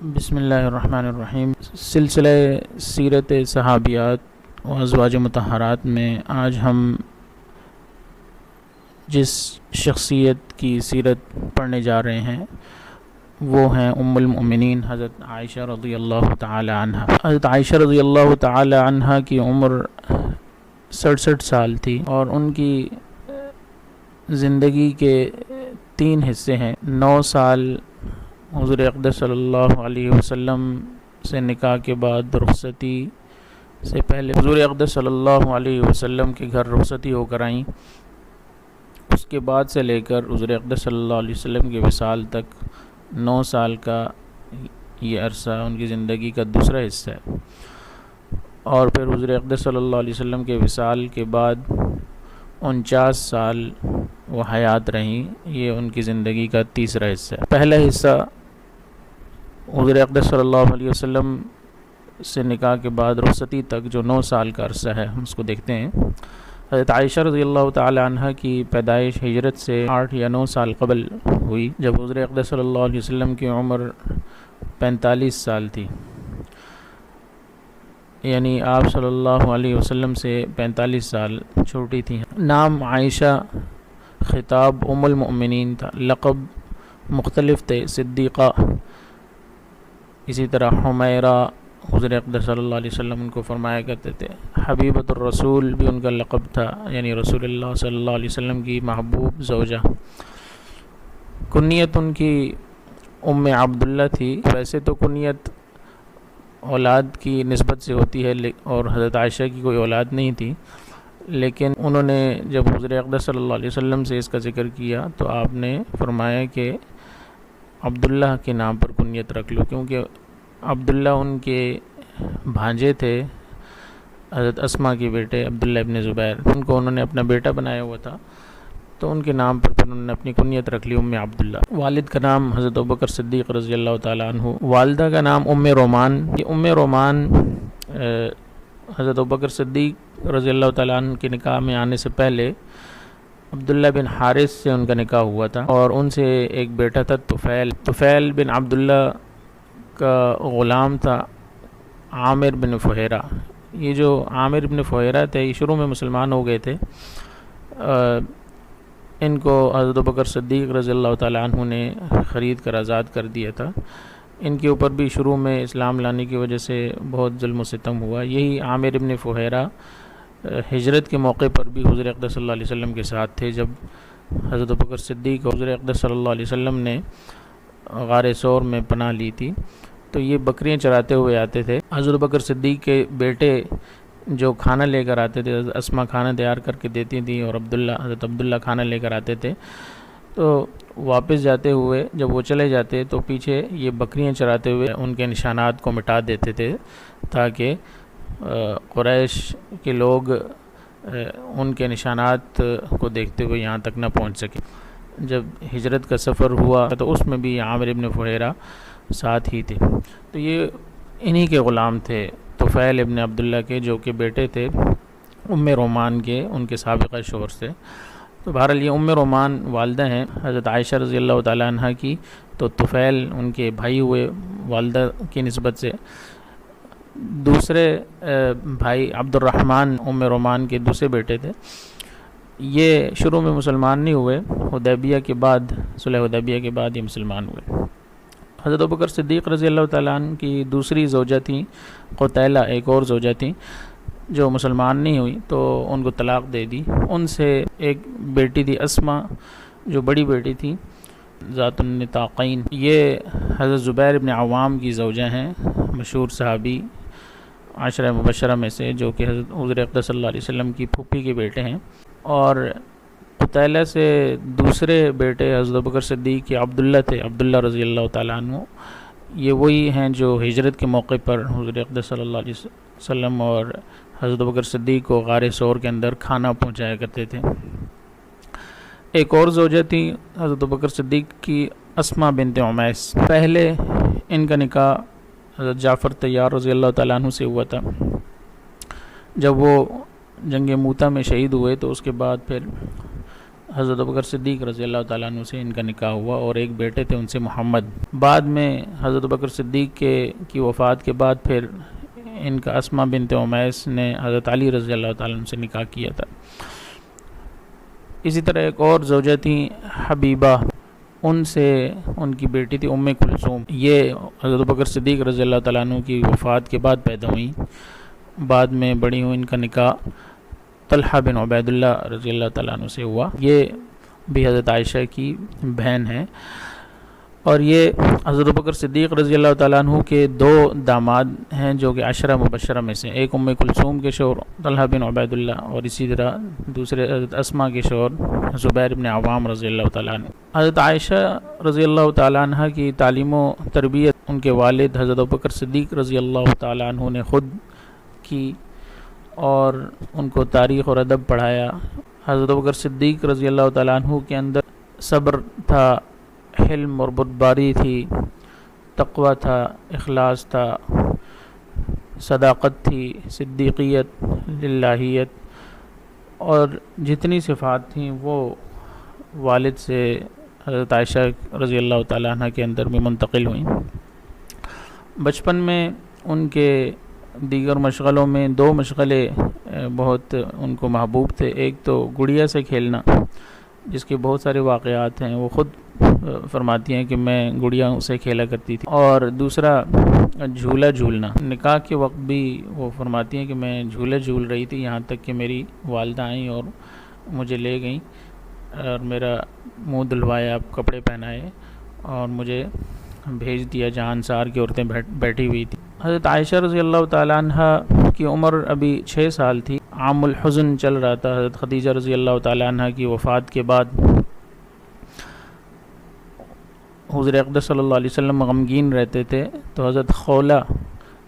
بسم اللہ الرحمن الرحیم۔ سلسلہ سیرت صحابیات و ازواج مطہرات میں آج ہم جس شخصیت کی سیرت پڑھنے جا رہے ہیں وہ ہیں ام المؤمنین حضرت عائشہ رضی اللہ تعالی عنہ۔ حضرت عائشہ رضی اللہ تعالی عنہ کی عمر 67 سال تھی اور ان کی زندگی کے 3 حصے ہیں۔ 9 سال حضور اقدس صلی اللہ علیہ وسلم سے نکاح کے بعد رخصتی سے پہلے حضور اقدس صلی اللہ علیہ وسلم کے گھر رخصتی ہو کر آئیں۔ اس کے بعد سے لے کر حضور اقدس صلی اللہ علیہ وسلم کے وصال تک 9 سال کا یہ عرصہ ان کی زندگی کا دوسرا حصہ ہے، اور پھر حضور اقدس صلی اللہ علیہ وسلم کے وصال کے بعد 49 سال وہ حیات رہیں۔ یہ ان کی زندگی کا تیسرا حصہ ہے۔ پہلا حصہ حضور اقدس صلی اللہ علیہ وسلم سے نکاح کے بعد رخصتی تک جو 9 سال کا عرصہ ہے، ہم اس کو دیکھتے ہیں۔ حضرت عائشہ رضی اللہ تعالی عنہ کی پیدائش ہجرت سے 8 یا 9 سال قبل ہوئی، جب حضور اقدس صلی اللہ علیہ وسلم کی عمر 45 سال تھی، یعنی آپ صلی اللہ علیہ وسلم سے 45 سال چھوٹی تھیں۔ نام عائشہ خطاب ام المؤمنین تھا، لقب مختلف تھے، صدیقہ، اسی طرح حمیرہ، حضور اقدس صلی اللہ علیہ وسلم ان کو فرمایا کرتے تھے۔ حبیبۃ الرسول بھی ان کا لقب تھا، یعنی رسول اللہ صلی اللہ علیہ وسلم کی محبوب زوجہ۔ کنیت ان کی ام عبداللہ تھی۔ ویسے تو کنیت اولاد کی نسبت سے ہوتی ہے اور حضرت عائشہ کی کوئی اولاد نہیں تھی، لیکن انہوں نے جب حضور اقدس صلی اللہ علیہ وسلم سے اس کا ذکر کیا تو آپ نے فرمایا کہ عبداللہ کے نام پر کنیت رکھ لو، کیونکہ عبداللہ ان کے بھانجے تھے، حضرت اسماء کے بیٹے عبداللہ ابن زبیر، ان کو انہوں نے اپنا بیٹا بنایا ہوا تھا، تو ان کے نام پر پھر انہوں نے اپنی کنیت رکھ لی ام عبداللہ۔ والد کا نام حضرت ابوبکر صدیق رضی اللہ تعالیٰ عنہ، والدہ کا نام ام رومان۔ یہ ام رومان حضرت ابوبکر صدیق رضی اللہ تعالیٰ عنہ کے نکاح میں آنے سے پہلے عبداللہ بن حارث سے ان کا نکاح ہوا تھا، اور ان سے ایک بیٹا تھا طفیل بن عبداللہ کا غلام تھا عامر بن فہیرہ۔ یہ جو عامر بن فہیرہ تھے یہ شروع میں مسلمان ہو گئے تھے، ان کو حضرت ابوبکر صدیق رضی اللہ تعالیٰ عنہ نے خرید کر آزاد کر دیا تھا۔ ان کے اوپر بھی شروع میں اسلام لانے کی وجہ سے بہت ظلم و ستم ہوا۔ یہی عامر بن فہیرہ ہجرت کے موقع پر بھی حضور اقدس صلی اللہ علیہ وسلم کے ساتھ تھے، جب حضرت ابوبکر صدیق اور حضور اقدس صلی اللہ علیہ وسلم نے غار ثور میں پناہ لی تھی، تو یہ بکریاں چراتے ہوئے آتے تھے۔ حضرت ابوبکر صدیق کے بیٹے جو کھانا لے کر آتے تھے، حضرت اسماء کھانا تیار کر کے دیتی تھیں، اور حضرت عبداللہ کھانا لے کر آتے تھے، تو واپس جاتے ہوئے جب وہ چلے جاتے تو پیچھے یہ بکریاں چراتے ہوئے ان کے نشانات کو مٹا دیتے تھے، تاکہ قریش کے لوگ ان کے نشانات کو دیکھتے ہوئے یہاں تک نہ پہنچ سکے۔ جب ہجرت کا سفر ہوا تو اس میں بھی عامر بن فہیرہ ساتھ ہی تھے۔ تو یہ انہی کے غلام تھے، طفیل ابن عبداللہ کے، جو کہ بیٹے تھے ام رومان کے، ان کے سابقہ شوہر سے۔ تو بہرحال یہ ام رومان والدہ ہیں حضرت عائشہ رضی اللہ تعالیٰ عنہ کی، تو طفیل ان کے بھائی ہوئے والدہ کی نسبت سے۔ دوسرے بھائی عبد الرحمن ام رومان کے دوسرے بیٹے تھے، یہ شروع میں مسلمان نہیں ہوئے، حدیبیہ کے بعد، صلح حدیبیہ کے بعد یہ مسلمان ہوئے۔ حضرت ابوبکر صدیق رضی اللہ تعالیٰ عنہ کی دوسری زوجہ تھیں قتیلہ، ایک اور زوجہ تھیں جو مسلمان نہیں ہوئی، تو ان کو طلاق دے دی۔ ان سے ایک بیٹی تھی اسماء، جو بڑی بیٹی تھی، ذات النطاقین۔ یہ حضرت زبیر بن عوام کی زوجہ ہیں، مشہور صحابی، عشرہ مبشرہ میں سے، جو کہ حضرت حضور اقدس صلی اللہ علیہ وسلم کی پھوپھی کے بیٹے ہیں۔ اور قتیلہ سے دوسرے بیٹے حضرت ابوبکر صدیق کے عبداللہ تھے، عبداللہ رضی اللہ تعالیٰ عنہ۔ یہ وہی ہیں جو ہجرت کے موقع پر حضور اقدس صلی اللہ علیہ وسلم اور حضرت ابوبکر صدیق کو غار ثور کے اندر کھانا پہنچایا کرتے تھے۔ ایک اور زوجہ تھی حضرت ابوبکر صدیق کی، اسماء بنت عمیس۔ پہلے ان کا نکاح حضرت جعفر طیار رضی اللہ تعالیٰ عنہ سے ہوا تھا۔ جب وہ جنگ موتہ میں شہید ہوئے تو اس کے بعد پھر حضرت ابوبکر صدیق رضی اللہ تعالیٰ عنہ سے ان کا نکاح ہوا اور ایک بیٹے تھے ان سے محمد۔ بعد میں حضرت ابوبکر صدیق کی وفات کے بعد پھر ان کا اسماء بنت امیس نے حضرت علی رضی اللہ تعالیٰ عنہ سے نکاح کیا تھا۔ اسی طرح ایک اور زوجہ تھیں حبیبہ، ان سے ان کی بیٹی تھی ام کلثوم، یہ حضرت ابوبکر صدیق رضی اللہ تعالیٰ عنہ کی وفات کے بعد پیدا ہوئیں، بعد میں بڑی ہوئیں۔ ان کا نکاح طلحہ بن عبید اللہ رضی اللہ تعالیٰ عنہ سے ہوا، یہ بھی حضرت عائشہ کی بہن ہیں، اور یہ حضرت ابوبکر صدیق رضی اللہ تعالیٰ عنہ کے دو داماد ہیں جو کہ عشرہ مبشرہ میں سے، ایک ام کلثوم کے شوہر طلحہ بن عبید اللہ، اور اسی طرح دوسرے حضرت اسماء کے شوہر زبیر بن عوام رضی اللہ تعالیٰ عنہ۔ حضرت عائشہ رضی اللہ تعالیٰ عنہ کی تعلیم و تربیت ان کے والد حضرت ابوبکر صدیق رضی اللہ تعالیٰ عنہ نے خود کی، اور ان کو تاریخ اور ادب پڑھایا۔ حضرت ابوبکر صدیق رضی اللہ تعالیٰ عنہ کے اندر صبر تھا، حلم اور بردباری تھی، تقوی تھا، اخلاص تھا، صداقت تھی، صدیقیت، للہیت، اور جتنی صفات تھیں وہ والد سے حضرت عائشہ رضی اللہ تعالیٰ عنہ کے اندر میں منتقل ہوئیں۔ بچپن میں ان کے دیگر مشغلوں میں دو مشغلے بہت ان کو محبوب تھے، ایک تو گڑیا سے کھیلنا، جس کے بہت سارے واقعات ہیں، وہ خود فرماتی ہیں کہ میں گڑیا سے کھیلا کرتی تھی، اور دوسرا جھولا جھولنا۔ نکاح کے وقت بھی وہ فرماتی ہیں کہ میں جھولا جھول رہی تھی، یہاں تک کہ میری والدہ آئیں اور مجھے لے گئیں اور میرا منہ دھلوایا، کپڑے پہنائے اور مجھے بھیج دیا جہاں انصار کی عورتیں بیٹھی ہوئی تھی۔ حضرت عائشہ رضی اللہ تعالیٰ عنہ کی عمر ابھی 6 سال تھی، عام الحزن چل رہا تھا۔ حضرت خدیجہ رضی اللہ تعالیٰ عنہ کی وفات کے بعد حضور اقدس صلی اللہ علیہ وسلم غمگین رہتے تھے، تو حضرت خولہ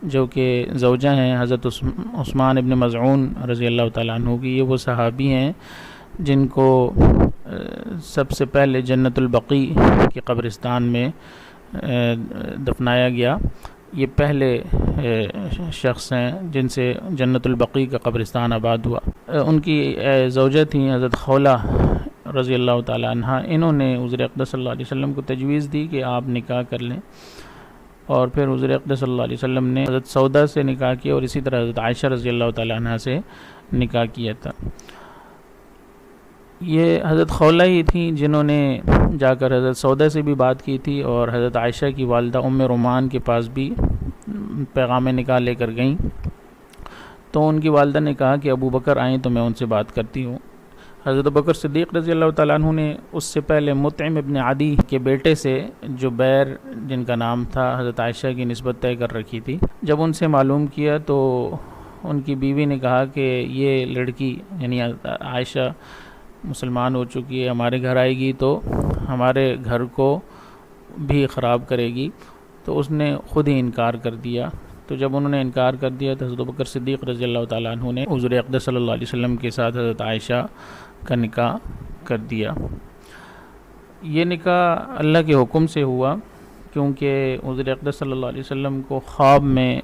جو کہ زوجہ ہیں حضرت عثمان ابن مظعون رضی اللہ تعالیٰ عنہ کی، یہ وہ صحابی ہیں جن کو سب سے پہلے جنت البقیع کے قبرستان میں دفنایا گیا۔ یہ پہلے شخص ہیں جن سے جنت البقیع کا قبرستان آباد ہوا۔ ان کی زوجہ تھیں حضرت خولہ رضی اللہ تعالیٰ عنہ، انہوں نے حضور اقدس صلی اللہ علیہ وسلم کو تجویز دی کہ آپ نکاح کر لیں، اور پھر حضور اقدس صلی اللہ علیہ وسلم نے حضرت سودا سے نکاح کیا، اور اسی طرح حضرت عائشہ رضی اللہ تعالیٰ عنہ سے نکاح کیا تھا۔ یہ حضرت خولہ ہی تھیں جنہوں نے جا کر حضرت سودا سے بھی بات کی تھی، اور حضرت عائشہ کی والدہ ام رومان کے پاس بھی پیغام نکاح لے کر گئیں، تو ان کی والدہ نے کہا کہ ابو بکر آئیں تو میں ان سے بات کرتی ہوں۔ حضرت ابوبکر صدیق رضی اللہ تعالیٰ عنہ نے اس سے پہلے مطعم ابن عدی کے بیٹے سے، جبیر جن کا نام تھا، حضرت عائشہ کی نسبت طے کر رکھی تھی۔ جب ان سے معلوم کیا تو ان کی بیوی نے کہا کہ یہ لڑکی یعنی عائشہ مسلمان ہو چکی ہے، ہمارے گھر آئے گی تو ہمارے گھر کو بھی خراب کرے گی، تو اس نے خود ہی انکار کر دیا۔ تو جب انہوں نے انکار کر دیا تو حضرت ابوبکر صدیق رضی اللہ تعالیٰ عنہ نے حضور اقدس صلی اللہ علیہ وسلم کے ساتھ حضرت عائشہ کا نکاح کر دیا۔ یہ نکاح اللہ کے حکم سے ہوا، کیونکہ حضور اقدس صلی اللہ علیہ وسلم کو خواب میں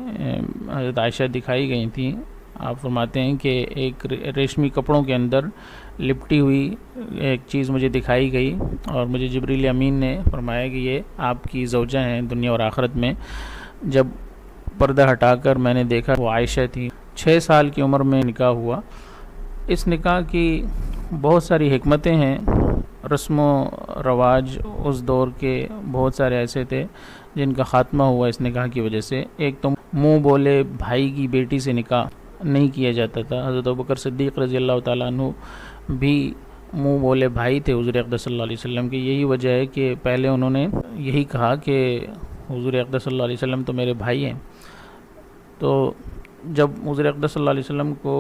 حضرت عائشہ دکھائی گئی تھیں۔ آپ فرماتے ہیں کہ ایک ریشمی کپڑوں کے اندر لپٹی ہوئی ایک چیز مجھے دکھائی گئی، اور مجھے جبریل امین نے فرمایا کہ یہ آپ کی زوجہ ہیں دنیا اور آخرت میں۔ جب پردہ ہٹا کر میں نے دیکھا وہ عائشہ تھی۔ 6 سال کی عمر میں نکاح ہوا۔ اس نکاح کی بہت ساری حکمتیں ہیں۔ رسم و رواج اس دور کے بہت سارے ایسے تھے جن کا خاتمہ ہوا اس نکاح کی وجہ سے۔ ایک تو منہ بولے بھائی کی بیٹی سے نکاح نہیں کیا جاتا تھا۔ حضرت ابوبکر صدیق رضی اللہ تعالیٰ عنہ بھی منہ بولے بھائی تھے حضور اقدس صلی اللہ علیہ وسلم کے۔ یہی وجہ ہے کہ پہلے انہوں نے یہی کہا کہ حضور اقدس صلی اللہ علیہ وسلم تو میرے بھائی ہیں۔ تو جب حضور اقدس صلی اللہ علیہ وسلم کو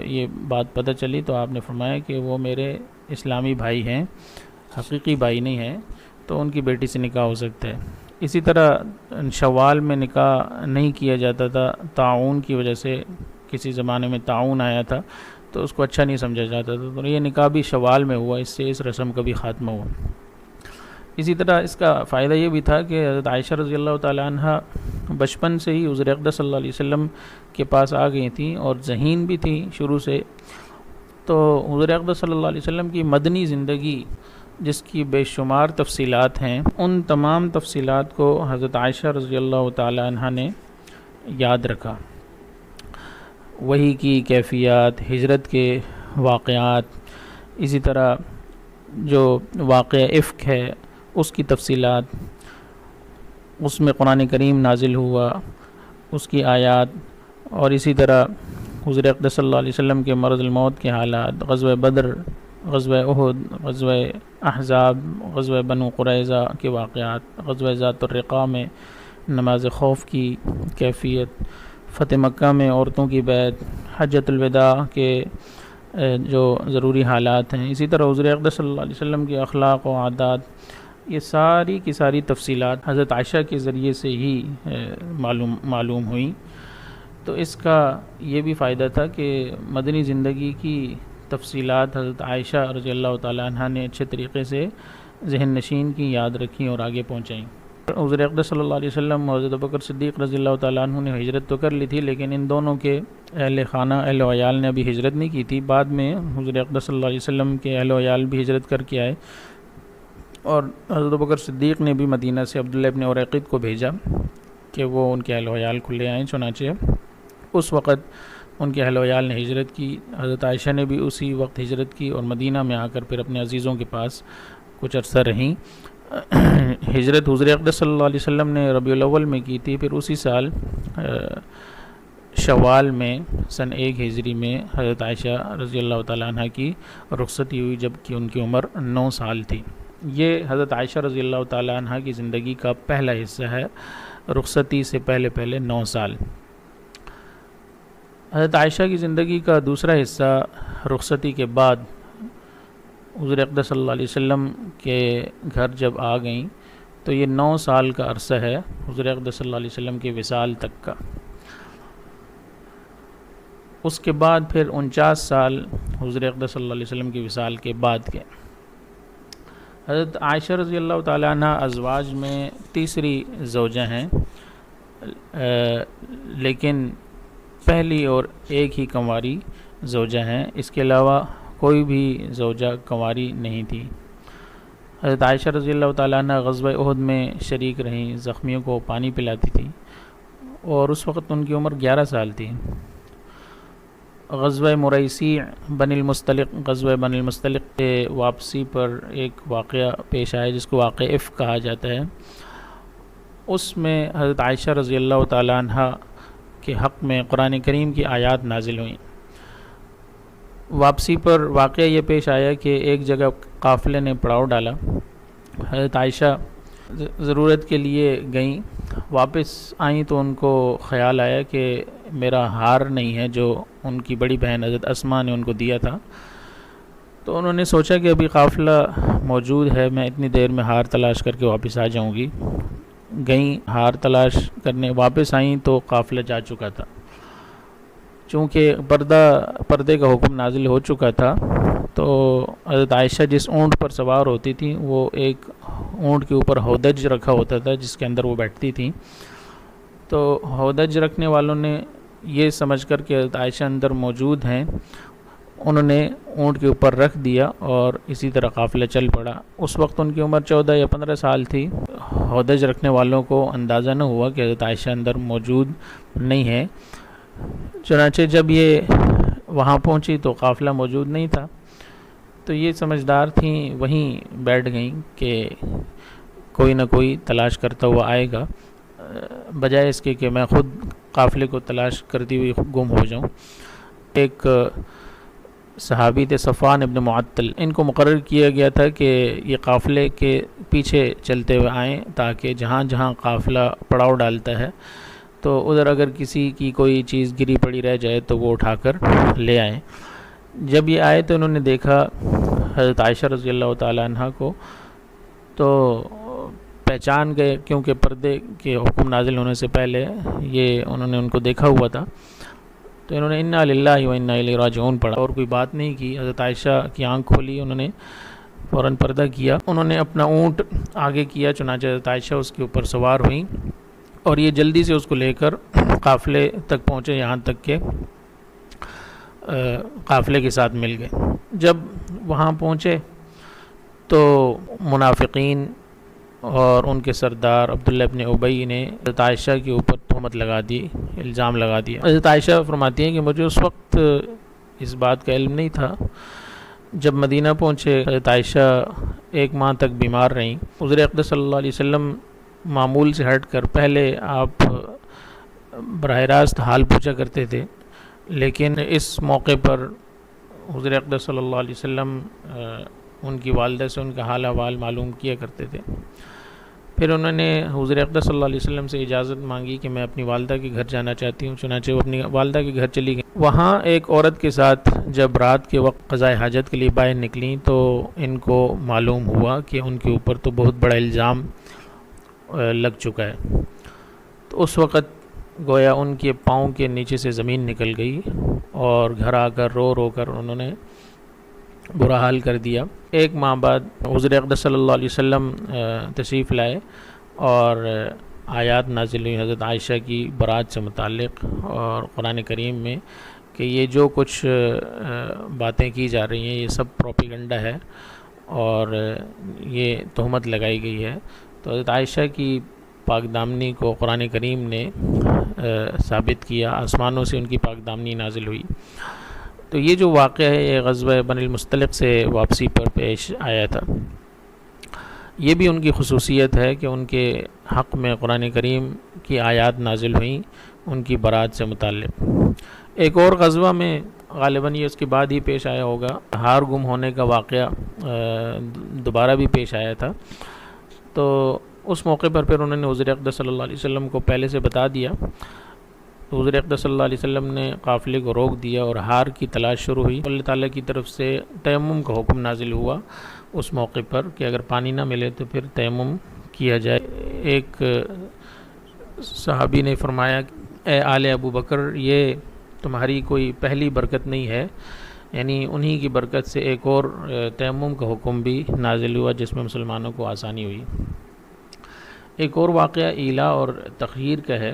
یہ بات پتہ چلی تو آپ نے فرمایا کہ وہ میرے اسلامی بھائی ہیں، حقیقی بھائی نہیں ہیں، تو ان کی بیٹی سے نکاح ہو سکتا ہے۔ اسی طرح شوال میں نکاح نہیں کیا جاتا تھا، تعاون کی وجہ سے۔ کسی زمانے میں تعاون آیا تھا تو اس کو اچھا نہیں سمجھا جاتا تھا، تو یہ نکاح بھی شوال میں ہوا، اس سے اس رسم کا بھی خاتمہ ہوا۔ اسی طرح اس کا فائدہ یہ بھی تھا کہ حضرت عائشہ رضی اللہ تعالیٰ عنہ بچپن سے ہی حضور اقدس صلی اللہ علیہ وسلم کے پاس آ گئی تھیں، اور ذہین بھی تھیں شروع سے، تو حضور اقدس صلی اللہ علیہ وسلم کی مدنی زندگی جس کی بے شمار تفصیلات ہیں، ان تمام تفصیلات کو حضرت عائشہ رضی اللہ تعالی عنہ نے یاد رکھا۔ وحی کی کیفیات، ہجرت کے واقعات، اسی طرح جو واقعہ افک ہے اس کی تفصیلات، اس میں قرآن کریم نازل ہوا، اس کی آیات، اور اسی طرح حضور اقدس صلی اللہ علیہ وسلم کے مرض الموت کے حالات، غزوہ بدر، غزوہ احد، غزوہ احزاب، غزوہ بنو قریظہ کے واقعات، غزوہ ذات الرقاع میں نماز خوف کی کیفیت، فتح مکہ میں عورتوں کی بیعت، حجۃ الوداع کے جو ضروری حالات ہیں، اسی طرح حضور اقدس صلی اللہ علیہ وسلم کے اخلاق و عادات، یہ ساری کی ساری تفصیلات حضرت عائشہ کے ذریعے سے ہی معلوم ہوئیں۔ تو اس کا یہ بھی فائدہ تھا کہ مدنی زندگی کی تفصیلات حضرت عائشہ رضی اللہ تعالیٰ عنہ نے اچھے طریقے سے ذہن نشین کی، یاد رکھیں اور آگے پہنچائیں۔ حضور اقدس صلی اللہ علیہ وسلم اور حضرت ابوبکر صدیق رضی اللہ تعالیٰ عنہ نے ہجرت تو کر لی تھی، لیکن ان دونوں کے اہل خانہ، اہل و عیال نے ابھی ہجرت نہیں کی تھی۔ بعد میں حضور اقدس صلی اللہ علیہ وسلم کے اہل و عیال بھی ہجرت کر کے آئے، اور حضرت ابوبکر صدیق نے بھی مدینہ سے عبداللہ ابن اریقط کو بھیجا کہ وہ ان کے اہل و عیال کو لے آئیں۔ چنانچہ اس وقت ان کے اہل و عیال نے ہجرت کی، حضرت عائشہ نے بھی اسی وقت ہجرت کی اور مدینہ میں آ کر پھر اپنے عزیزوں کے پاس کچھ عرصہ رہیں۔ ہجرت حضور اقدس صلی اللہ علیہ وسلم نے ربیع الاول میں کی تھی، پھر اسی سال شوال میں سن 1 ہجری میں حضرت عائشہ رضی اللہ تعالیٰ عنہ کی رخصتی ہوئی، جب کہ ان کی عمر 9 سال تھی۔ یہ حضرت عائشہ رضی اللہ تعالیٰ عنہ کی زندگی کا پہلا حصہ ہے، رخصتی سے پہلے 9 سال۔ حضرت عائشہ کی زندگی کا دوسرا حصہ رخصتی کے بعد حضور اقدس صلی اللہ علیہ وسلم کے گھر جب آ گئیں، تو یہ 9 سال کا عرصہ ہے حضور اقدس صلی اللہ علیہ وسلم کے وصال تک کا۔ اس کے بعد پھر 49 سال حضور اقدس صلی اللہ علیہ وسلم کے وصال کے بعد کے۔ حضرت عائشہ رضی اللہ تعالیٰ عنہ ازواج میں تیسری زوجہ ہیں، لیکن پہلی اور ایک ہی کنواری زوجہ ہیں، اس کے علاوہ کوئی بھی زوجہ کنواری نہیں تھی۔ حضرت عائشہ رضی اللہ تعالیٰ عنہ غزوہ احد میں شریک رہیں، زخمیوں کو پانی پلاتی تھی، اور اس وقت ان کی عمر 11 سال تھی۔ غزوہ مریسی بن المستلق کے واپسی پر ایک واقعہ پیش آیا جس کو واقعہ افک کہا جاتا ہے۔ اس میں حضرت عائشہ رضی اللہ تعالیٰ عنہ کے حق میں قرآن کریم کی آیات نازل ہوئیں۔ واپسی پر واقعہ یہ پیش آیا کہ ایک جگہ قافلے نے پڑاؤ ڈالا، حضرت عائشہ ضرورت کے لیے گئیں، واپس آئیں تو ان کو خیال آیا کہ میرا ہار نہیں ہے جو ان کی بڑی بہن حضرت اسماء نے ان کو دیا تھا۔ تو انہوں نے سوچا کہ ابھی قافلہ موجود ہے، میں اتنی دیر میں ہار تلاش کر کے واپس آ جاؤں گی۔ گئیں ہار تلاش کرنے، واپس آئیں تو قافلہ جا چکا تھا۔ چونکہ پردے کا حکم نازل ہو چکا تھا، تو حضرت عائشہ جس اونٹ پر سوار ہوتی تھیں وہ ایک اونٹ کے اوپر ہودج رکھا ہوتا تھا جس کے اندر وہ بیٹھتی تھیں۔ تو ہودج رکھنے والوں نے یہ سمجھ کر کہ حضرت عائشہ اندر موجود ہیں، انہوں نے اونٹ کے اوپر رکھ دیا اور اسی طرح قافلہ چل پڑا۔ اس وقت ان کی عمر 14 یا 15 سال تھی۔ ہودج رکھنے والوں کو اندازہ نہ ہوا کہ حضرت عائشہ اندر موجود نہیں ہے۔ چنانچہ جب یہ وہاں پہنچی تو قافلہ موجود نہیں تھا، تو یہ سمجھدار تھیں، وہیں بیٹھ گئیں کہ کوئی نہ کوئی تلاش کرتا ہوا آئے گا، بجائے اس کے کہ میں خود قافلے کو تلاش کرتی ہوئی گم ہو جاؤں۔ ایک صحابی تھے صفوان ابن معطل، ان کو مقرر کیا گیا تھا کہ یہ قافلے کے پیچھے چلتے ہوئے آئیں تاکہ جہاں جہاں قافلہ پڑاؤ ڈالتا ہے تو ادھر اگر کسی کی کوئی چیز گری پڑی رہ جائے تو وہ اٹھا کر لے آئیں۔ جب یہ آئے تو انہوں نے دیکھا حضرت عائشہ رضی اللہ تعالیٰ عنہ کو، تو پہچان گئے، کیونکہ پردے کے حکم نازل ہونے سے پہلے یہ انہوں نے ان کو دیکھا ہوا تھا۔ تو انہوں نے انا للہ و انا الیہ راجعون پڑھا اور کوئی بات نہیں کی۔ حضرت عائشہ کی آنکھ کھولی، انہوں نے فوراً پردہ کیا، انہوں نے اپنا اونٹ آگے کیا، چنانچہ حضرت عائشہ اس کے اوپر سوار ہوئیں اور یہ جلدی سے اس کو لے کر قافلے تک پہنچے، یہاں تک کہ قافلے کے ساتھ مل گئے۔ جب وہاں پہنچے تو منافقین اور ان کے سردار عبداللہ ابن ابی نے حضرت عائشہ کے اوپر تہمت لگا دی، الزام لگا دیا۔ حضرت عائشہ فرماتی ہیں کہ مجھے اس وقت اس بات کا علم نہیں تھا۔ جب مدینہ پہنچے حضرت عائشہ 1 ماہ تک بیمار رہیں۔ حضور اقدس صلی اللہ علیہ وسلم معمول سے ہٹ کر پہلے آپ براہ راست حال پوچھا کرتے تھے، لیکن اس موقع پر حضور اقدس صلی اللہ علیہ وسلم ان کی والدہ سے ان کا حال احوال معلوم کیا کرتے تھے۔ پھر انہوں نے حضور اقدس صلی اللہ علیہ وسلم سے اجازت مانگی کہ میں اپنی والدہ کے گھر جانا چاہتی ہوں، چنانچہ وہ اپنی والدہ کے گھر چلی گئیں۔ وہاں ایک عورت کے ساتھ جب رات کے وقت قضاء حاجت کے لیے باہر نکلیں تو ان کو معلوم ہوا کہ ان کے اوپر تو بہت بڑا الزام لگ چکا ہے۔ تو اس وقت گویا ان کے پاؤں کے نیچے سے زمین نکل گئی اور گھر آ کر رو رو کر انہوں نے برا حال کر دیا۔ 1 ماہ بعد حضور اقدس صلی اللہ علیہ وسلم تشریف لائے اور آیات نازل ہوئی حضرت عائشہ کی برات سے متعلق، اور قرآن کریم میں کہ یہ جو کچھ باتیں کی جا رہی ہیں یہ سب پروپیگنڈا ہے اور یہ تہمت لگائی گئی ہے۔ تو حضرت عائشہ کی پاک دامنی کو قرآن کریم نے ثابت کیا، آسمانوں سے ان کی پاک دامنی نازل ہوئی۔ تو یہ جو واقعہ ہے یہ غزوہ بنی المصطلق سے واپسی پر پیش آیا تھا۔ یہ بھی ان کی خصوصیت ہے کہ ان کے حق میں قرآن کریم کی آیات نازل ہوئیں ان کی برات سے متعلق۔ ایک اور غزوہ میں غالباً یہ اس کے بعد ہی پیش آیا ہوگا، ہار گم ہونے کا واقعہ دوبارہ بھی پیش آیا تھا۔ تو اس موقع پر پھر انہوں نے حضور اقدس صلی اللہ علیہ وسلم کو پہلے سے بتا دیا۔ تو حضور اقدس صلی اللہ علیہ وسلم نے قافلے کو روک دیا اور ہار کی تلاش شروع ہوئی۔ اللہ تعالیٰ کی طرف سے تیمم کا حکم نازل ہوا اس موقع پر کہ اگر پانی نہ ملے تو پھر تیمم کیا جائے۔ ایک صحابی نے فرمایا اے آل ابو بکر، یہ تمہاری کوئی پہلی برکت نہیں ہے، یعنی انہی کی برکت سے ایک اور تیمم کا حکم بھی نازل ہوا جس میں مسلمانوں کو آسانی ہوئی۔ ایک اور واقعہ ایلا اور تخیر کا ہے۔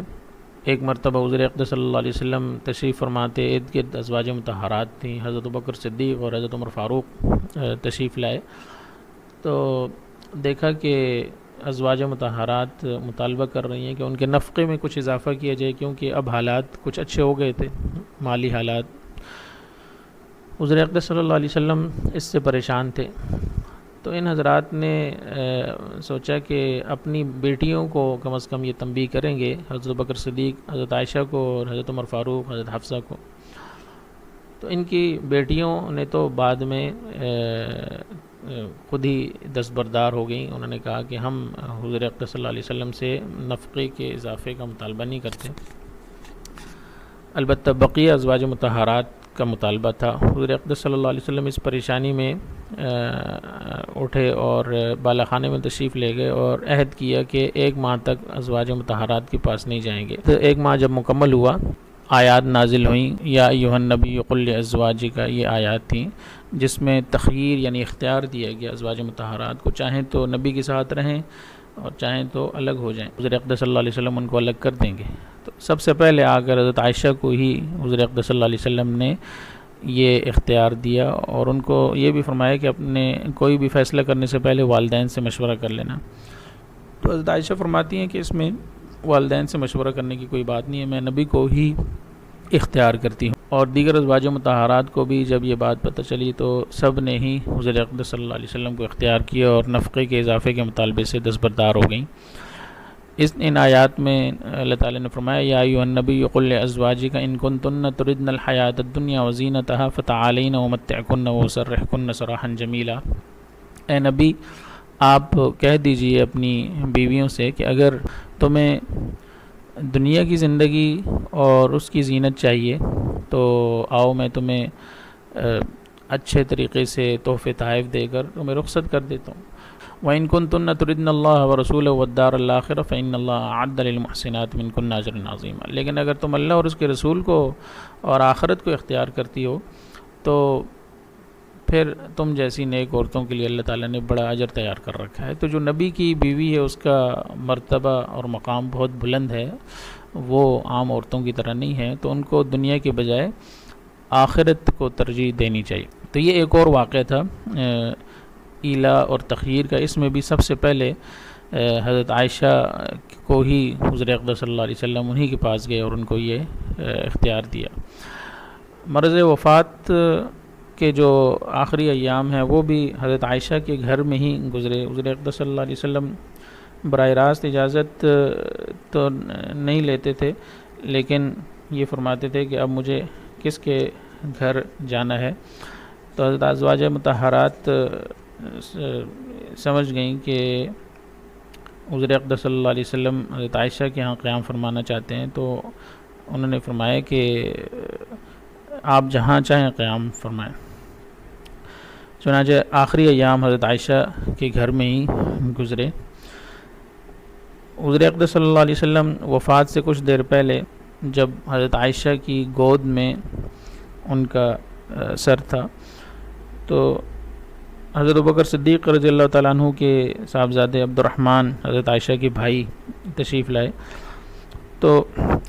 ایک مرتبہ حضور اقدس صلی اللہ علیہ وسلم تشریف فرماتے، ارد گرد ازواج مطہرات تھیں، حضرت ابوبکر صدیق اور حضرت عمر فاروق تشریف لائے۔ تو دیکھا کہ ازواج مطہرات مطالبہ کر رہی ہیں کہ ان کے نفقے میں کچھ اضافہ کیا جائے، کیونکہ اب حالات کچھ اچھے ہو گئے تھے، مالی حالات۔ حضور اقدس صلی اللہ علیہ وسلم اس سے پریشان تھے، تو ان حضرات نے سوچا کہ اپنی بیٹیوں کو کم از کم یہ تنبیہ کریں گے، حضرت بکر صدیق، حضرت عائشہ کو اور حضرت عمر فاروق، حضرت حفصہ کو۔ تو ان کی بیٹیوں نے تو بعد میں خود ہی دستبردار ہو گئیں۔ انہوں نے کہا کہ ہم حضور اقدس صلی اللہ علیہ وسلم سے نفقے کے اضافے کا مطالبہ نہیں کرتے۔ البتہ بقیہ ازواج مطہرات کا مطالبہ تھا۔ حضور اقدس صلی اللہ علیہ وسلم اس پریشانی میں اٹھے اور بالا خانے میں تشریف لے گئے اور عہد کیا کہ 1 ماہ تک ازواج مطہرات کے پاس نہیں جائیں گے۔ تو 1 ماہ جب مکمل ہوا، آیات نازل ہوئیں، یا ایھا النبی قل لازواجک، یہ آیات تھیں جس میں تخییر یعنی اختیار دیا گیا ازواج مطہرات کو، چاہیں تو نبی کے ساتھ رہیں اور چاہیں تو الگ ہو جائیں، حضور اقدس صلی اللہ علیہ وسلم ان کو الگ کر دیں گے۔ تو سب سے پہلے آ کر حضرت عائشہ کو ہی حضور اقدس صلی اللہ علیہ وسلم نے یہ اختیار دیا اور ان کو یہ بھی فرمایا کہ اپنے کوئی بھی فیصلہ کرنے سے پہلے والدین سے مشورہ کر لینا۔ تو حضرت عائشہ فرماتی ہیں کہ اس میں والدین سے مشورہ کرنے کی کوئی بات نہیں ہے، میں نبی کو ہی اختیار کرتی ہوں۔ اور دیگر ازواج مطہرات کو بھی جب یہ بات پتہ چلی تو سب نے ہی حضور اقدس صلی اللہ علیہ وسلم کو اختیار کیا اور نفقے کے اضافے کے مطالبے سے دستبردار ہو گئیں۔ ان آیات میں اللہ تعالیٰ نے فرمایا یا ایھا النبی قل لازواجک ان کنتن تردن الحیاۃ الدنیا وزینتها فتعالین امتعکن واسرحکن سراحا جمیلا۔ اے نبی، آپ کہہ دیجئے اپنی بیویوں سے کہ اگر تمہیں دنیا کی زندگی اور اس کی زینت چاہیے تو آؤ میں تمہیں اچھے طریقے سے تحفے تحائف دے کر تمہیں رخصت کر دیتا ہوں۔ وَإِن كُنتُنَّ تُرِدْنَ اللَّهَ وَرَسُولَهُ وَالدَّارَ الْآخِرَةَ فَإِنَّ اللَّهَ أَعَدَّ لِلْمُحْسِنَاتِ مِنكُنَّ أَجْرًا عَظِيمًا۔ لیکن اگر تم اللہ اور اس کے رسول کو اور آخرت کو اختیار کرتی ہو تو پھر تم جیسی نیک عورتوں کے لیے اللہ تعالیٰ نے بڑا اجر تیار کر رکھا ہے۔ تو جو نبی کی بیوی ہے اس کا مرتبہ اور مقام بہت بلند ہے، وہ عام عورتوں کی طرح نہیں ہے، تو ان کو دنیا کے بجائے آخرت کو ترجیح دینی چاہیے۔ تو یہ ایک اور واقعہ تھا ایلا اور تخیر کا۔ اس میں بھی سب سے پہلے حضرت عائشہ کو ہی حضور اقدس صلی اللہ علیہ وسلم انہی کے پاس گئے اور ان کو یہ اختیار دیا۔ مرض وفات کے جو آخری ایام ہیں وہ بھی حضرت عائشہ کے گھر میں ہی گزرے۔ حضور اقدس صلی اللہ علیہ وسلم براہ راست اجازت تو نہیں لیتے تھے، لیکن یہ فرماتے تھے کہ اب مجھے کس کے گھر جانا ہے۔ تو حضرت ازواج مطہرات سمجھ گئیں کہ حضور اقدس صلی اللہ علیہ وسلم حضرت عائشہ کے ہاں قیام فرمانا چاہتے ہیں، تو انہوں نے فرمایا کہ آپ جہاں چاہیں قیام فرمائیں۔ چنانچہ آخری ایام حضرت عائشہ کے گھر میں ہی گزرے۔ حضور اقدس صلی اللہ علیہ وسلم وفات سے کچھ دیر پہلے جب حضرت عائشہ کی گود میں ان کا سر تھا، تو حضرت ابوبکر صدیق رضی اللہ تعالیٰ عنہ کے صاحبزادے عبد الرحمن حضرت عائشہ کے بھائی تشریف لائے۔ تو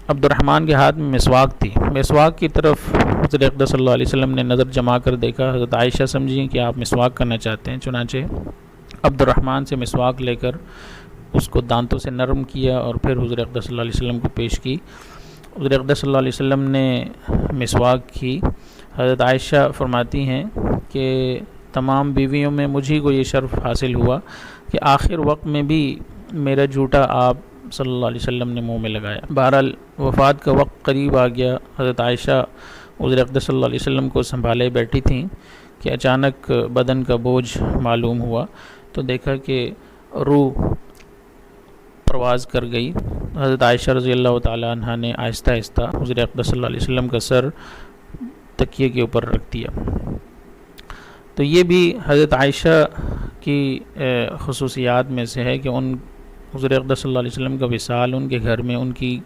عبد الرحمن کے ہاتھ میں مسواک تھی۔ مسواک کی طرف حضرت اقدس صلی اللہ علیہ وسلم نے نظر جما کر دیکھا۔ حضرت عائشہ سمجھی کہ آپ مسواک کرنا چاہتے ہیں، چنانچہ عبد الرحمن سے مسواک لے کر اس کو دانتوں سے نرم کیا اور پھر حضور اقدس صلی اللہ علیہ وسلم کو پیش کی۔ حضور اقدس صلی اللہ علیہ وسلم نے مسواک کی۔ حضرت عائشہ فرماتی ہیں کہ تمام بیویوں میں مجھے کو یہ شرف حاصل ہوا کہ آخر وقت میں بھی میرا جھوٹا آپ صلی اللہ علیہ وسلم نے منہ میں لگایا۔ بہرحال وفات کا وقت قریب آ گیا۔ حضرت عائشہ حضور اقدس صلی اللہ علیہ وسلم کو سنبھالے بیٹھی تھیں کہ اچانک بدن کا بوجھ معلوم ہوا، تو دیکھا کہ روح پرواز کر گئی۔ حضرت عائشہ رضی اللہ تعالیٰ عنہ نے آہستہ آہستہ حضور اقدس صلی اللہ علیہ وسلم کا سر تکیے کے اوپر رکھ دیا۔ تو یہ بھی حضرت عائشہ کی خصوصیات میں سے ہے کہ ان حضور اقدس صلی اللہ علیہ وسلم کا وصال ان کے گھر میں ان کی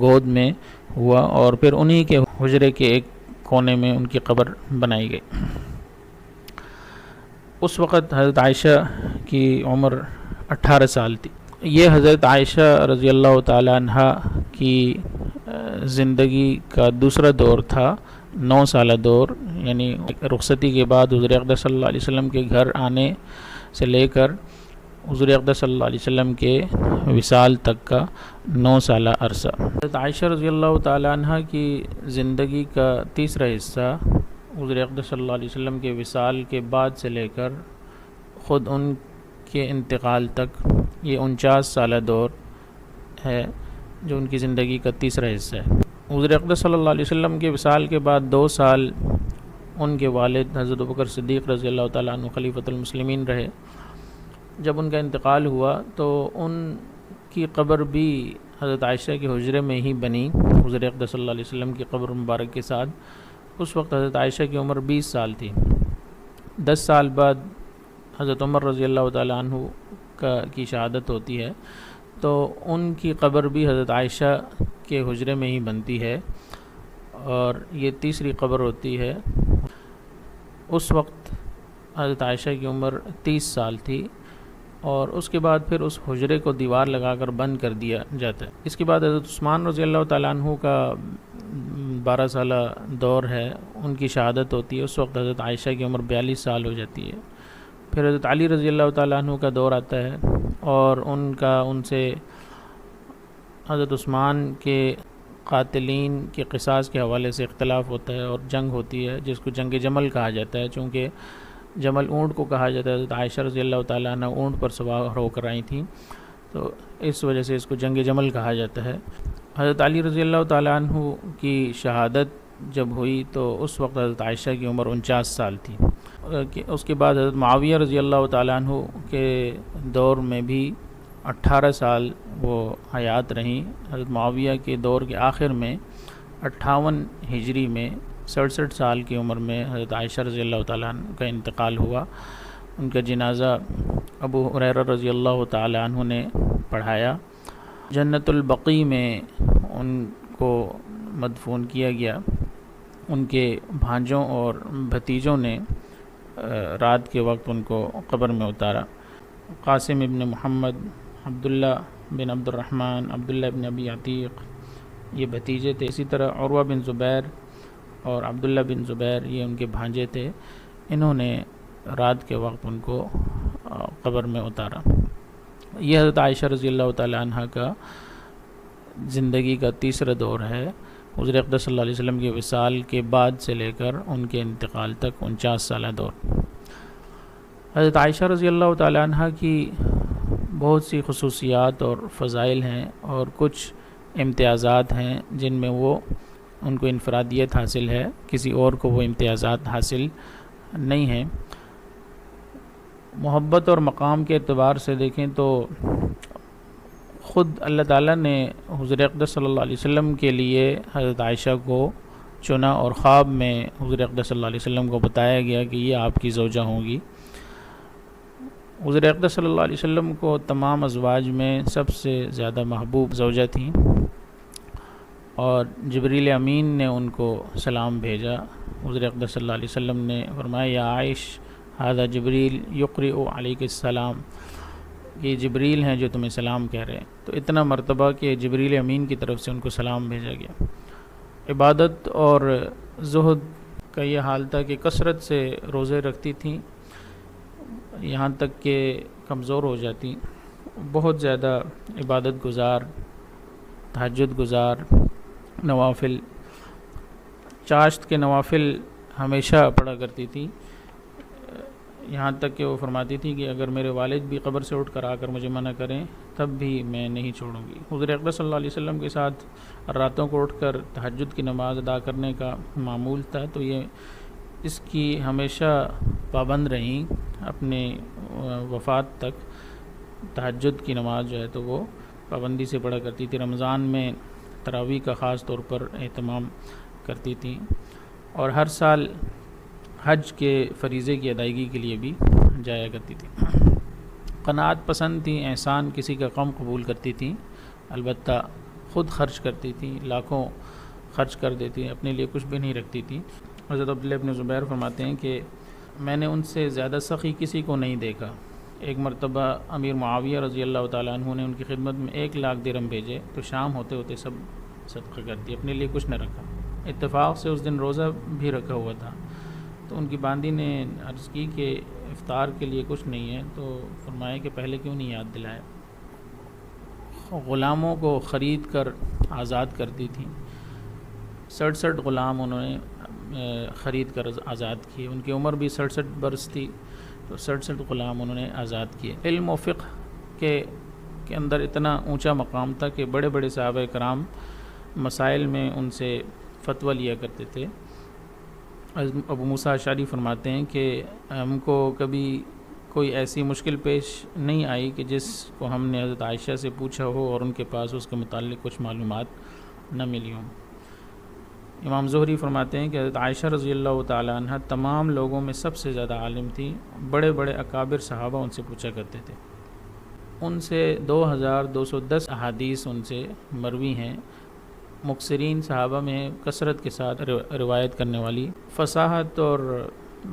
گود میں ہوا، اور پھر انہی کے حجرے کے ایک کونے میں ان کی قبر بنائی گئی۔ اس وقت حضرت عائشہ کی عمر 18 سال تھی۔ یہ حضرت عائشہ رضی اللہ تعالی عنہ کی زندگی کا دوسرا دور تھا، 9 سالہ دور، یعنی رخصتی کے بعد حضور اقدس صلی اللہ علیہ وسلم کے گھر آنے سے لے کر حضور اقدس صلی اللہ علیہ وسلم کے وصال تک کا 9 سالہ عرصہ۔ حضرت عائشہ رضی اللہ تعالی عنہ کی زندگی کا تیسرا حصہ حضور اقدس صلی اللہ علیہ وسلم کے وصال کے بعد سے لے کر خود ان کے انتقال تک، یہ 49 سالہ دور ہے جو ان کی زندگی کا تیسرا حصہ ہے۔ حضور اقدس صلی اللہ علیہ وسلم کے وصال کے بعد 2 سال ان کے والد حضرت ابوبکر صدیق رضی اللہ تعالیٰ عنہ خلیفۃ المسلمین رہے۔ جب ان کا انتقال ہوا تو ان کی قبر بھی حضرت عائشہ کے حجرے میں ہی بنی، حضور اقدس صلی اللہ علیہ وسلم کی قبر مبارک کے ساتھ۔ اس وقت حضرت عائشہ کی عمر 20 سال تھی۔ 10 سال بعد حضرت عمر رضی اللہ تعالیٰ عنہ کی شہادت ہوتی ہے، تو ان کی قبر بھی حضرت عائشہ کے حجرے میں ہی بنتی ہے، اور یہ تیسری قبر ہوتی ہے۔ اس وقت حضرت عائشہ کی عمر 30 سال تھی، اور اس کے بعد پھر اس حجرے کو دیوار لگا کر بند کر دیا جاتا ہے۔ اس کے بعد حضرت عثمان رضی اللہ تعالیٰ عنہ کا 12 سالہ دور ہے، ان کی شہادت ہوتی ہے۔ اس وقت حضرت عائشہ کی عمر 42 سال ہو جاتی ہے۔ پھر حضرت علی رضی اللہ تعالیٰ عنہ کا دور آتا ہے، اور ان سے حضرت عثمان کے قاتلین کے قصاص کے حوالے سے اختلاف ہوتا ہے، اور جنگ ہوتی ہے جس کو جنگ جمل کہا جاتا ہے، چونکہ جمل اونٹ کو کہا جاتا ہے۔ حضرت عائشہ رضی اللہ تعالیٰ عنہ اونٹ پر سوار ہو کر آئی تھیں، تو اس وجہ سے اس کو جنگ جمل کہا جاتا ہے۔ حضرت علی رضی اللہ تعالیٰ عنہ کی شہادت جب ہوئی تو اس وقت حضرت عائشہ کی عمر 49 سال تھی۔ اس کے بعد حضرت معاویہ رضی اللہ تعالیٰ عنہ کے دور میں بھی 18 سال وہ حیات رہیں۔ حضرت معاویہ کے دور کے آخر میں 58 ہجری میں 67 سال کی عمر میں حضرت عائشہ رضی اللہ تعالیٰ عنہ کا انتقال ہوا۔ ان کا جنازہ ابو ہریرہ رضی اللہ تعالیٰ عنہ نے پڑھایا۔ جنت البقیع میں ان کو مدفون کیا گیا۔ ان کے بھانجوں اور بھتیجوں نے رات کے وقت ان کو قبر میں اتارا۔ قاسم ابن محمد، عبداللہ بن عبد الرحمن، عبداللہ بن ابی عتیق، یہ بھتیجے تھے۔ اسی طرح عروہ بن زبیر اور عبداللہ بن زبیر یہ ان کے بھانجے تھے، انہوں نے رات کے وقت ان کو قبر میں اتارا۔ یہ حضرت عائشہ رضی اللہ تعالی عنہ کا زندگی کا تیسرا دور ہے، حضور اقدس صلی اللہ علیہ وسلم کے وصال کے بعد سے لے کر ان کے انتقال تک 49 سالہ دور۔ حضرت عائشہ رضی اللہ تعالی عنہ کی بہت سی خصوصیات اور فضائل ہیں اور کچھ امتیازات ہیں جن میں وہ ان کو انفرادیت حاصل ہے، کسی اور کو وہ امتیازات حاصل نہیں ہیں۔ محبت اور مقام کے اعتبار سے دیکھیں تو خود اللہ تعالیٰ نے حضور اقدس صلی اللہ علیہ وسلم کے لیے حضرت عائشہ کو چنا، اور خواب میں حضور اقدس صلی اللہ علیہ وسلم کو بتایا گیا کہ یہ آپ کی زوجہ ہوں گی۔ حضور اقدس صلی اللہ علیہ وسلم کو تمام ازواج میں سب سے زیادہ محبوب زوجہ تھیں، اور جبریل امین نے ان کو سلام بھیجا۔ حضور اقدس صلی اللہ علیہ وسلم نے فرمایا یا عائش ھذا جبریل یقرئ علیک السلام، یہ جبریل ہیں جو تمہیں سلام کہہ رہے ہیں۔ تو اتنا مرتبہ کہ جبریل امین کی طرف سے ان کو سلام بھیجا گیا۔ عبادت اور زہد کا یہ حال تھا کہ کثرت سے روزے رکھتی تھیں، یہاں تک کہ کمزور ہو جاتی، بہت زیادہ عبادت گزار، تہجد گزار، نوافل، چاشت کے نوافل ہمیشہ پڑھا کرتی تھی، یہاں تک کہ وہ فرماتی تھی کہ اگر میرے والد بھی قبر سے اٹھ کر آ کر مجھے منع کریں تب بھی میں نہیں چھوڑوں گی۔ حضور اقدس صلی اللہ علیہ وسلم کے ساتھ راتوں کو اٹھ کر تہجد کی نماز ادا کرنے کا معمول تھا، تو یہ اس کی ہمیشہ پابند رہیں، اپنے وفات تک تہجد کی نماز جو ہے تو وہ پابندی سے پڑھا کرتی تھی۔ رمضان میں تراویح کا خاص طور پر اہتمام کرتی تھیں، اور ہر سال حج کے فریضے کی ادائیگی کے لیے بھی جایا کرتی تھی۔ قناعت پسند تھیں، احسان کسی کا غم قبول کرتی تھیں، البتہ خود خرچ کرتی تھیں، لاکھوں خرچ کر دیتی، اپنے لیے کچھ بھی نہیں رکھتی تھی۔ حضرت عبداللہ بن زبیر فرماتے ہیں کہ میں نے ان سے زیادہ سخی کسی کو نہیں دیکھا۔ ایک مرتبہ امیر معاویہ رضی اللہ تعالیٰ عنہ نے ان کی خدمت میں 1,00,000 درہم بھیجے تو شام ہوتے ہوتے سب صدقہ کر دی، اپنے لیے کچھ نہ رکھا۔ اتفاق سے اس دن روزہ بھی رکھا ہوا تھا، تو ان کی باندی نے عرض کی کہ افطار کے لیے کچھ نہیں ہے، تو فرمایا کہ پہلے کیوں نہیں یاد دلایا۔ غلاموں کو خرید کر آزاد کرتی تھیں، 67 غلام انہوں نے خرید کر آزاد کیے، ان کی عمر بھی 67 برس تھی، تو 67 غلام انہوں نے آزاد کیے۔ علم و فقہ کے اندر اتنا اونچا مقام تھا کہ بڑے بڑے صحابہ کرام مسائل میں ان سے فتویٰ لیا کرتے تھے۔ ابو موسیٰ اشعری فرماتے ہیں کہ ہم کو کبھی کوئی ایسی مشکل پیش نہیں آئی کہ جس کو ہم نے حضرت عائشہ سے پوچھا ہو اور ان کے پاس اس کے متعلق کچھ معلومات نہ ملی ہوں۔ امام زہری فرماتے ہیں کہ حضرت عائشہ رضی اللہ تعالی عنہ تمام لوگوں میں سب سے زیادہ عالم تھی، بڑے بڑے اکابر صحابہ ان سے پوچھا کرتے تھے، ان سے 2210 احادیث ان سے مروی ہیں۔ مکثرین صحابہ میں کثرت کے ساتھ روایت کرنے والی، فصاحت اور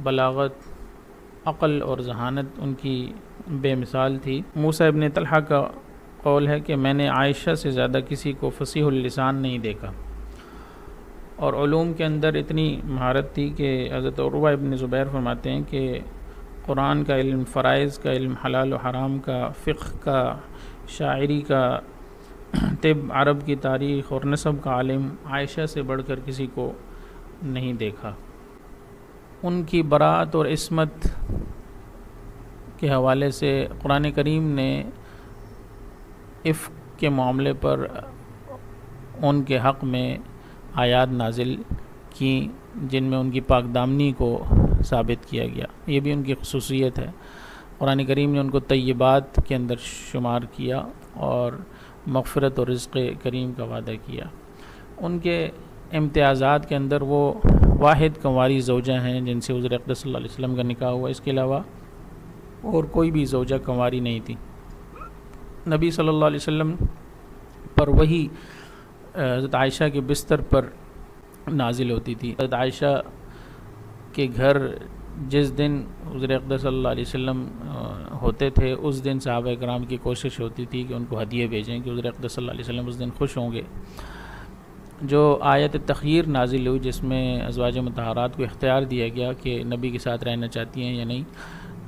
بلاغت، عقل اور ذہانت ان کی بے مثال تھی۔ موسیٰ ابن طلحہ کا قول ہے کہ میں نے عائشہ سے زیادہ کسی کو فصیح اللسان نہیں دیکھا، اور علوم کے اندر اتنی مہارت تھی کہ حضرت عروہ ابن زبیر فرماتے ہیں کہ قرآن کا علم، فرائض کا علم، حلال و حرام کا، فقہ کا، شاعری کا، طب، عرب کی تاریخ اور نسب کا عالم عائشہ سے بڑھ کر کسی کو نہیں دیکھا۔ ان کی برات اور عصمت کے حوالے سے قرآن کریم نے عفق کے معاملے پر ان کے حق میں آیات نازل کی جن میں ان کی پاک دامنی کو ثابت کیا گیا، یہ بھی ان کی خصوصیت ہے۔ قرآن کریم نے ان کو طیبات کے اندر شمار کیا اور مغفرت اور رزق کریم کا وعدہ کیا۔ ان کے امتیازات کے اندر وہ واحد کنواری زوجہ ہیں جن سے حضور اقدس صلی اللہ علیہ وسلم کا نکاح ہوا، اس کے علاوہ اور کوئی بھی زوجہ کنواری نہیں تھی۔ نبی صلی اللہ علیہ وسلم پر وحی حضرت عائشہ کے بستر پر نازل ہوتی تھی۔ حضرت عائشہ کے گھر جس دن حضور اقدس صلی اللہ علیہ وسلم ہوتے تھے اس دن صحابہ کرام کی کوشش ہوتی تھی کہ ان کو ہدیے بھیجیں کہ حضور اقدس صلی اللہ علیہ وسلم اس دن خوش ہوں گے۔ جو آیت تخیر نازل ہوئی جس میں ازواج مطہرات کو اختیار دیا گیا کہ نبی کے ساتھ رہنا چاہتی ہیں یا نہیں،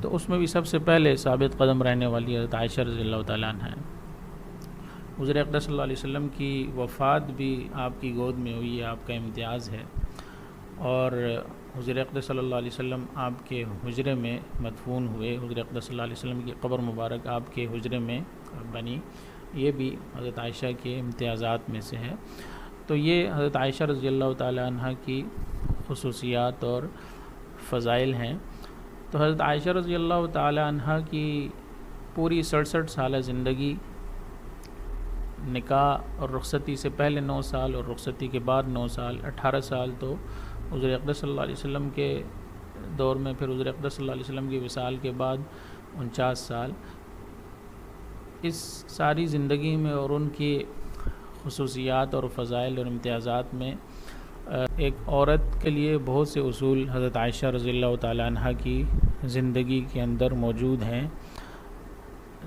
تو اس میں بھی سب سے پہلے ثابت قدم رہنے والی حضرت عائشہ رضی اللہ تعالیٰ عنہ ہیں۔ حضور اقدس صلی اللہ علیہ وسلم کی وفات بھی آپ کی گود میں ہوئی، آپ کا امتیاز ہے، اور حضور اقدس صلی اللہ علیہ وسلم آپ کے حجرے میں مدفون ہوئے، حضور اقدس صلی اللہ علیہ وسلم کی قبر مبارک آپ کے حجرے میں بنی، یہ بھی حضرت عائشہ کے امتیازات میں سے ہے۔ تو یہ حضرت عائشہ رضی اللہ تعالیٰ عنہ کی خصوصیات اور فضائل ہیں۔ تو حضرت عائشہ رضی اللہ تعالیٰ عنہ کی پوری 67 سالہ زندگی، نکاح اور رخصتی سے پہلے 9 سال اور رخصتی کے بعد 9 سال، 18 سال تو حضور اقدس صلی اللہ علیہ وسلم کے دور میں، پھر حضور اقدس صلی اللہ علیہ وسلم کی وصال کے بعد 49 سال، اس ساری زندگی میں اور ان کی خصوصیات اور فضائل اور امتیازات میں ایک عورت کے لیے بہت سے اصول حضرت عائشہ رضی اللہ تعالیٰ عنہ کی زندگی کے اندر موجود ہیں،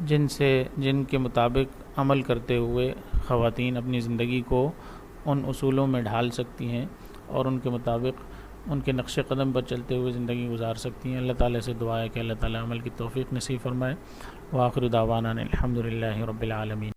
جن کے مطابق عمل کرتے ہوئے خواتین اپنی زندگی کو ان اصولوں میں ڈھال سکتی ہیں اور ان کے مطابق ان کے نقش قدم پر چلتے ہوئے زندگی گزار سکتی ہیں۔ اللہ تعالیٰ سے دعا ہے کہ اللہ تعالیٰ عمل کی توفیق نصیب فرمائے۔ وآخر دعوانا الحمد للہ رب العالمین۔